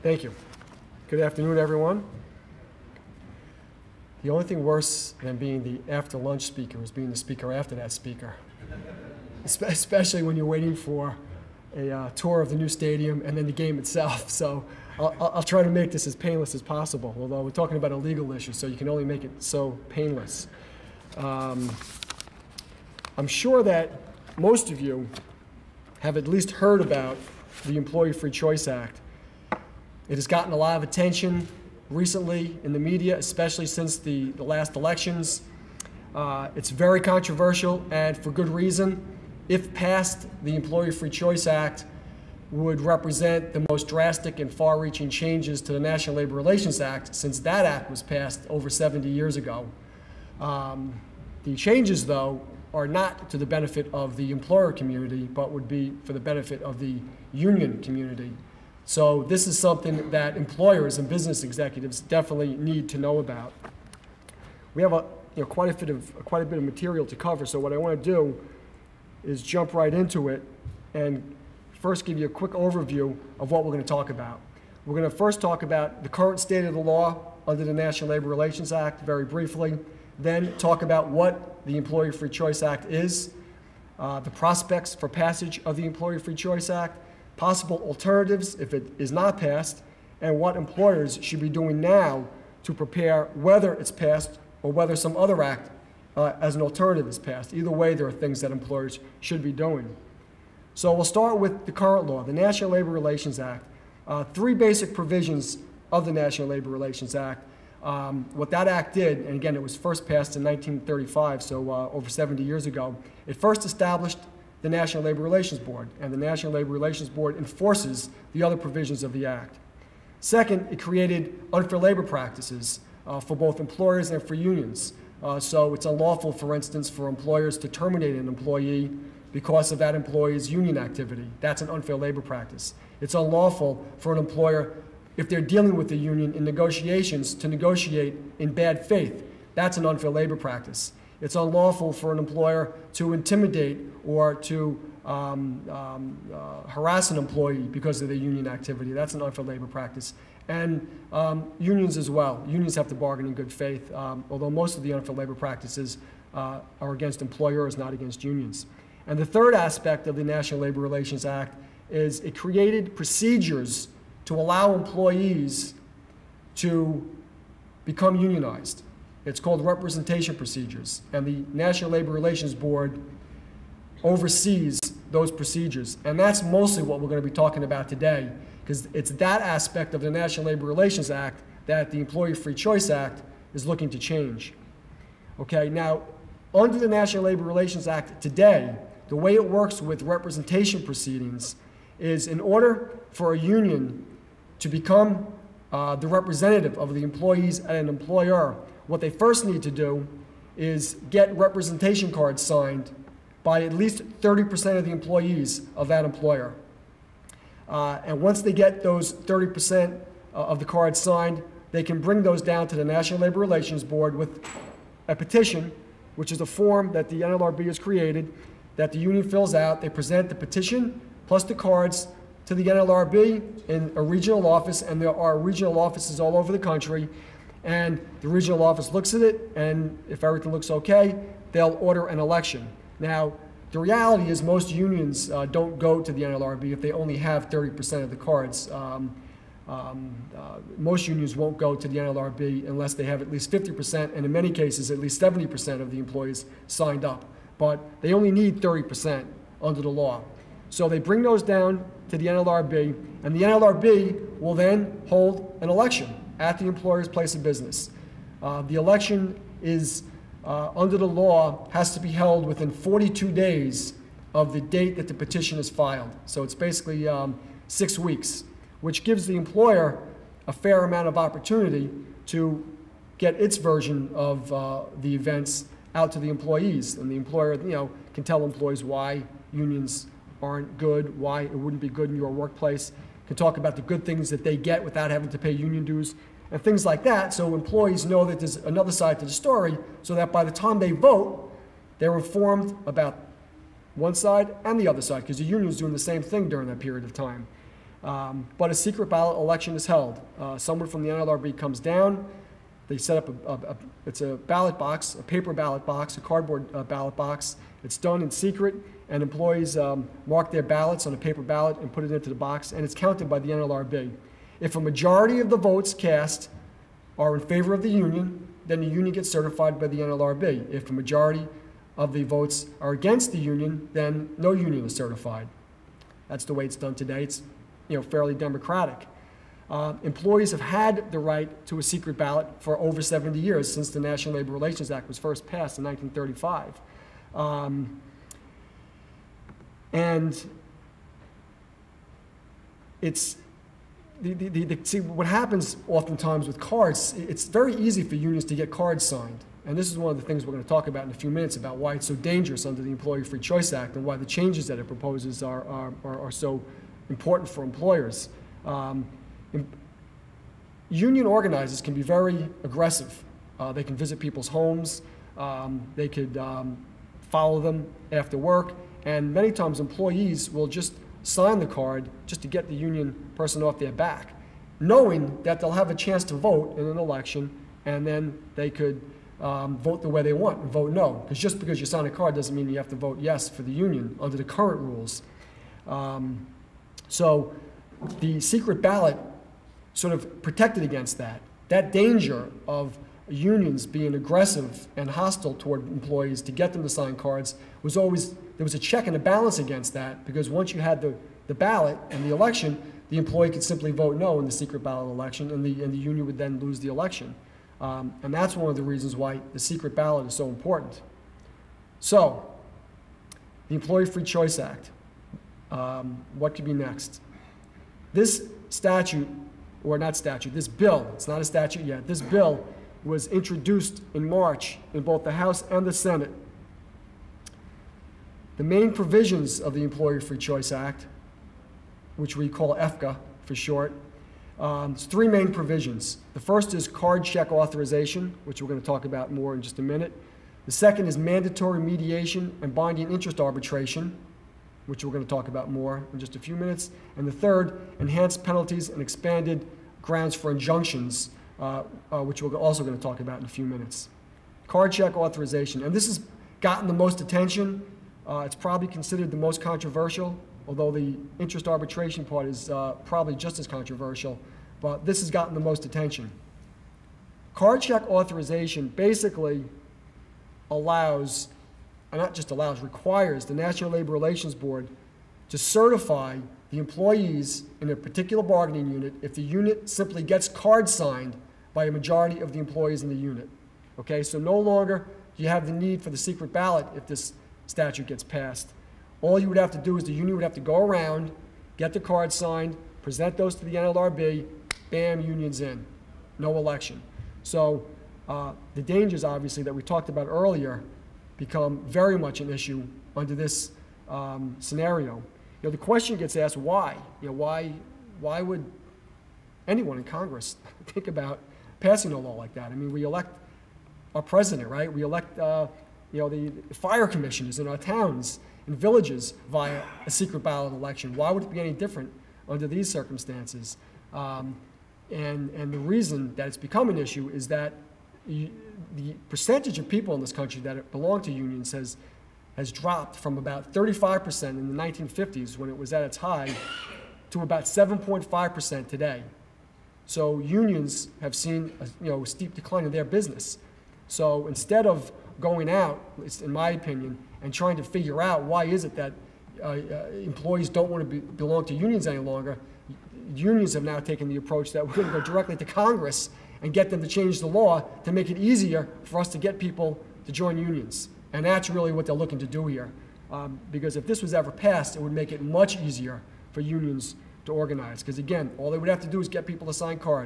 Thank you. Good afternoon, everyone. The only thing worse than being the after-lunch speaker is being the speaker after that speaker, especially when you're waiting for a tour of the new stadium and then the game itself. So I'll try to make this as painless as possible, although we're talking about a legal issue, so you can only make it so painless. I'm sure that most of you have at least heard about the Employee Free Choice Act. It has gotten a lot of attention recently in the media, especially since the last elections. It's very controversial, and for good reason. If passed, the Employee Free Choice Act would represent the most drastic and far-reaching changes to the National Labor Relations Act since that act was passed over 70 years ago. The changes, though, are not to the benefit of the employer community, but would be for the benefit of the union community. So this is something that employers and business executives definitely need to know about. We have quite a bit of material to cover, so what I want to do is jump right into it and first give you a quick overview of what we're going to talk about. We're going to first talk about the current state of the law under the National Labor Relations Act very briefly, then talk about what the Employee Free Choice Act is, the prospects for passage of the Employee Free Choice Act, possible alternatives if it is not passed, and what employers should be doing now to prepare whether it's passed or whether some other act as an alternative is passed. Either way, there are things that employers should be doing. So we'll start with the current law, the National Labor Relations Act. Three basic provisions of the National Labor Relations Act. What that act did, and again, it was first passed in 1935, so over 70 years ago, it first established the National Labor Relations Board, and the National Labor Relations Board enforces the other provisions of the act. Second, it created unfair labor practices for both employers and for unions. So it's unlawful, for instance, for employers to terminate an employee because of that employee's union activity. That's an unfair labor practice. It's unlawful for an employer, if they're dealing with the union in negotiations, to negotiate in bad faith. That's an unfair labor practice. It's unlawful for an employer to intimidate or to harass an employee because of their union activity. That's an unfair labor practice. And unions as well. Unions have to bargain in good faith, although most of the unfair labor practices are against employers, not against unions. And the third aspect of the National Labor Relations Act is it created procedures to allow employees to become unionized. It's called representation procedures, and the National Labor Relations Board oversees those procedures. And that's mostly what we're going to be talking about today, because it's that aspect of the National Labor Relations Act that the Employee Free Choice Act is looking to change. Okay, now, under the National Labor Relations Act today, the way it works with representation proceedings is in order for a union to become the representative of the employees at an employer, what they first need to do is get representation cards signed by at least 30% of the employees of that employer. And once they get those 30% of the cards signed, they can bring those down to the National Labor Relations Board with a petition, which is a form that the NLRB has created that the union fills out. They present the petition plus the cards to the NLRB in a regional office, and there are regional offices all over the country. And the regional office looks at it, and if everything looks okay, they'll order an election. Now, the reality is most unions don't go to the NLRB if they only have 30% of the cards. Most unions won't go to the NLRB unless they have at least 50%, and in many cases, at least 70% of the employees signed up. But they only need 30% under the law. So they bring those down to the NLRB, and the NLRB will then hold an election at the employer's place of business. The election is, under the law, has to be held within 42 days of the date that the petition is filed. So it's basically 6 weeks, which gives the employer a fair amount of opportunity to get its version of the events out to the employees. And the employer, can tell employees why unions aren't good, why it wouldn't be good in your workplace, can talk about the good things that they get without having to pay union dues, and things like that, so employees know that there's another side to the story, so that by the time they vote, they're informed about one side and the other side, because the union's doing the same thing during that period of time. But a secret ballot election is held. Someone from the NLRB comes down. They set up it's a ballot box, a paper ballot box, a cardboard ballot box. It's done in secret, and employees mark their ballots on a paper ballot and put it into the box, and it's counted by the NLRB. If a majority of the votes cast are in favor of the union, then the union gets certified by the NLRB. If a majority of the votes are against the union, then no union is certified. That's the way it's done today. It's fairly democratic. Employees have had the right to a secret ballot for over 70 years, since the National Labor Relations Act was first passed in 1935. And it's see, what happens oftentimes with cards, it's very easy for unions to get cards signed. And this is one of the things we're going to talk about in a few minutes, about why it's so dangerous under the Employee Free Choice Act and why the changes that it proposes are so important for employers. Union organizers can be very aggressive. They can visit people's homes. They could follow them after work. And many times employees will just sign the card just to get the union person off their back, knowing that they'll have a chance to vote in an election, and then they could vote the way they want and vote no. Because just because you sign a card doesn't mean you have to vote yes for the union under the current rules. So the secret ballot sort of protected against that. That danger of unions being aggressive and hostile toward employees to get them to sign cards was always, there was a check and a balance against that, because once you had the ballot and the election, the employee could simply vote no in the secret ballot election, and the union would then lose the election. And that's one of the reasons why the secret ballot is so important. So, the Employee Free Choice Act. What could be next? This statute, or not statute, this bill, it's not a statute yet, this bill was introduced in March in both the House and the Senate. The main provisions of the Employee Free Choice Act, which we call EFCA for short, there's three main provisions. The first is card check authorization, which we're going to talk about more in just a minute. The second is mandatory mediation and binding interest arbitration, which we're going to talk about more in just a few minutes. And the third, enhanced penalties and expanded grounds for injunctions, which we're also going to talk about in a few minutes. Card check authorization, and this has gotten the most attention. It's probably considered the most controversial, although the interest arbitration part is probably just as controversial, but this has gotten the most attention. Card check authorization basically allows, and not just allows, requires the National Labor Relations Board to certify the employees in a particular bargaining unit if the unit simply gets cards signed by a majority of the employees in the unit. Okay, so no longer do you have the need for the secret ballot if this statute gets passed. All you would have to do is the union would have to go around, get the cards signed, present those to the NLRB, bam, union's in. No election. So the dangers, obviously, that we talked about earlier become very much an issue under this scenario. The question gets asked, why? Why would anyone in Congress think about passing a law like that? I mean, we elect our president, right? We elect the fire commissioners in our towns and villages via a secret ballot election. Why would it be any different under these circumstances? And the reason that it's become an issue is that the percentage of people in this country that belong to unions has dropped from about 35% in the 1950s, when it was at its high, to about 7.5% today. So unions have seen a steep decline in their business. So instead of going out, in my opinion, and trying to figure out why is it that employees don't want to belong to unions any longer, unions have now taken the approach that we're going to go directly to Congress and get them to change the law to make it easier for us to get people to join unions. And that's really what they're looking to do here. Because if this was ever passed, it would make it much easier for unions to organize. Because again, all they would have to do is get people to sign cards.